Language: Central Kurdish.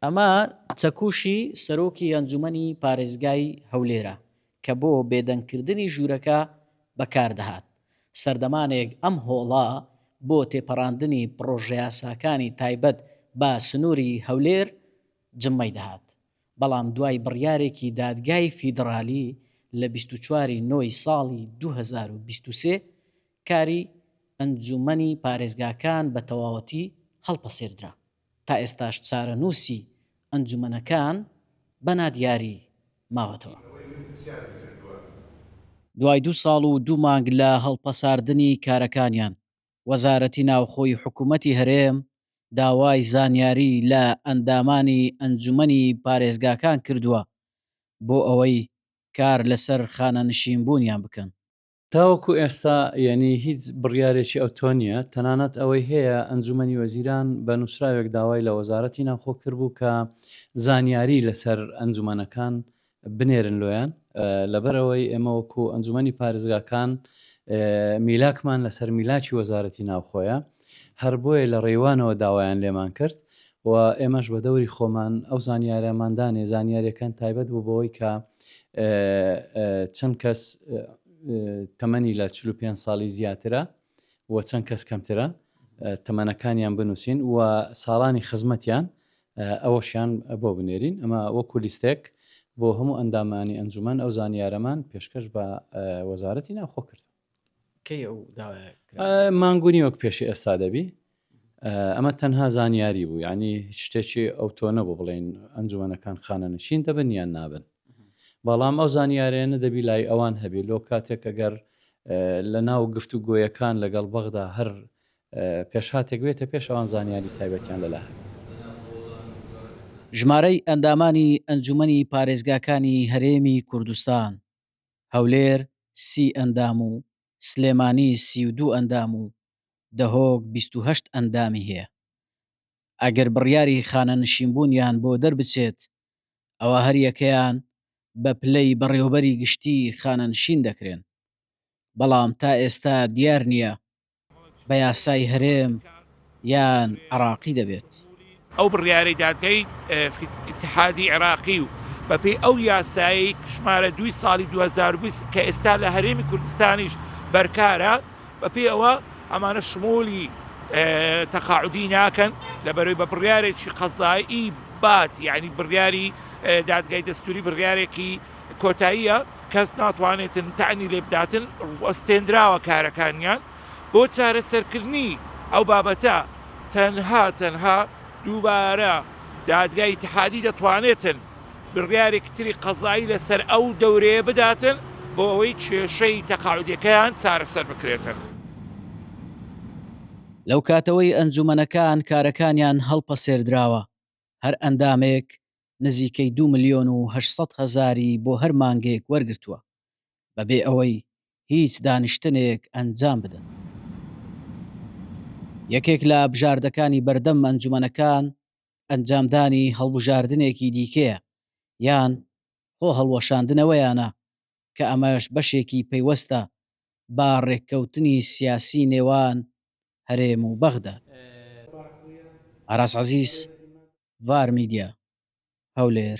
ئەمە چەکوشی سەرۆکی ئەنجومەنی پارێزگای هەولێرە کە بۆ بێدەنگکردنی ژوورەکە بەکاردەهات. سەردەمانێک ئەم هۆڵە بۆ تێپەڕاندنی پڕۆژە یاساکانی تایبەت بە سنووری هەولێر جمەی دەهات. بەڵام دوای بڕیارێکی دادگای فیدرالی لە 24 نۆی ساڵی 2023 کاری ئەنجومەنی پارێزگاکان بە تەواوەتی هەڵپەسێردرا. تا ئێستاش چارەنووسی ئەنجومەنەکان بەنا دیاری ماوەتەوە. دوای 2 ساڵ و 2 مانگ لە هەڵپەساردنی کارەکانیان، وەزارەتی ناوخۆی حکوومەتی هەرێم داوای زانیاری لە ئەندامانی ئەنجومەنی پارێزگاکان کردووە بۆ ئەوەی کار لەسەر خانەنشینبوونیان بکەن. تاوەکو ئێستا یعنی هیچ بڕیارێکی ئەوتۆ نیە، تەنانەت ئەوەی هەیە ئەنجومەنی وەزیران بە نووسراوێک داوای لە وەزارەتی ناوخۆ کرد بوو کە زانیاری لەسەر ئەنجومەنەکان بنێرن لۆیان، لەبەرەوەی ئێمە وەکو ئەنجومەنی پارێزگاکان میلاکمان لەسەر میلاکی وەزارەتی ناوخۆیە، هەر بۆیە لە ڕێوانەوە داوایان لێمان کرد و ئێمەش بە دەوری خۆمان ئەو زانیاریماندانێ زانیاریەکان تایبەت بوو بەوەی کە چەند کەس تەمەنی لە 45 ساڵی زیاترە و چەند کەس کەمترە تەمەنەکانیان بنووسین و ساڵانی خزمەتیان ئەوەشیان بۆ بنێرین. ئەمە وەکو لیستێک بۆ هەموو ئەندامانی ئەنجومەن ئەو زانیارەمان پێشکەش بە وەزارەتی ناوخۆ کرد. مانگونی وەک پێشی ئێستا دەبی، ئەمە تەنها زانیاری بوو، ینی هیچ شتێکی ئەوتۆ نەبوو بڵێن ئەنجومەنەکان خانەنشین دەبن یان نابن. بەڵام ئەو زانیارێنە دەبی لای ئەوان هەبێ لۆ کاتێک ئەگەر لە ناو گفت و گۆیەکان لەگەڵ بەغدا هەر پێشهاتێک بێتە پێش ئەوان زانیاری تایبەتیان لەلا هەبێ. ژمارەی ئەندامانی ئەنجومەنی پارێزگاکانی هەرێمی کوردستان: هەولێر 30 ئەندام و سلێمانی 32 ئەندام و دەهۆک 28 ئەندامی هەیە. ئەگەر بڕیاری خانەنشینبوونیان بۆ دەربچێت، ئەوە هەر یەکەیان بە پلەی بەڕێوەبەری گشتی خانەنشین دەکرێن. بەڵام تا ئێستا دیار نییە بە یاسای هەرێم یان عێراقی دەبێت. ئەو بڕیارەی دادگای ئیتحادی عێراقی و بەپێی ئەو یاسایی ژمارە 2 ساڵی 2020 کە ئێستا لە هەرێمی کوردستانیش بەرکارە، بەپێی ئەوە ئەمانە شمولی تەقاعودی ناکەن لەبەرەوەی بە بڕیارێکی قەزایی بات، یعنی بڕیاری دادگای دەستوری بڕیارێکی کۆتاییە، کەس ناتوانێتن تعنی لێ بداتن وەستێنراوە کارەکانیان بۆ چارەسەرکردنی ئەو بابەتە. تەنها دووبارە دادگای ئیتحادی دەتوانێتن بڕیارێکی تری قەزایی لەسەر ئەو دەورەیە بداتن بۆ ئەوەی کێشەی تەقاعودیەکەیان چارەسەر بکرێتن. لەو کاتەوەی ئەنجومەنەکان کارەکانیان هەڵپەسێردراوە، هەر ئەندامێک نزیکەی 2,800,000 بۆ هەر مانگێک وەرگرتووە بەبێ ئەوەی هیچ دانیشتنێک ئەنجام بدەن. یەکێک لە بژاردەکانی بەردەم ئەنجومەنەکان ئەنجامدانی هەڵبژاردنێکی دیکەیە یان خۆ هەڵوەشاندنەوەیانە کە ئەمەش بەشێکی پەیوەستە با ڕێککەوتنی سیاسی نێوان هەرێم و بەغداد. ئاراس عەزیز، ڤار میدیا، هەولێر.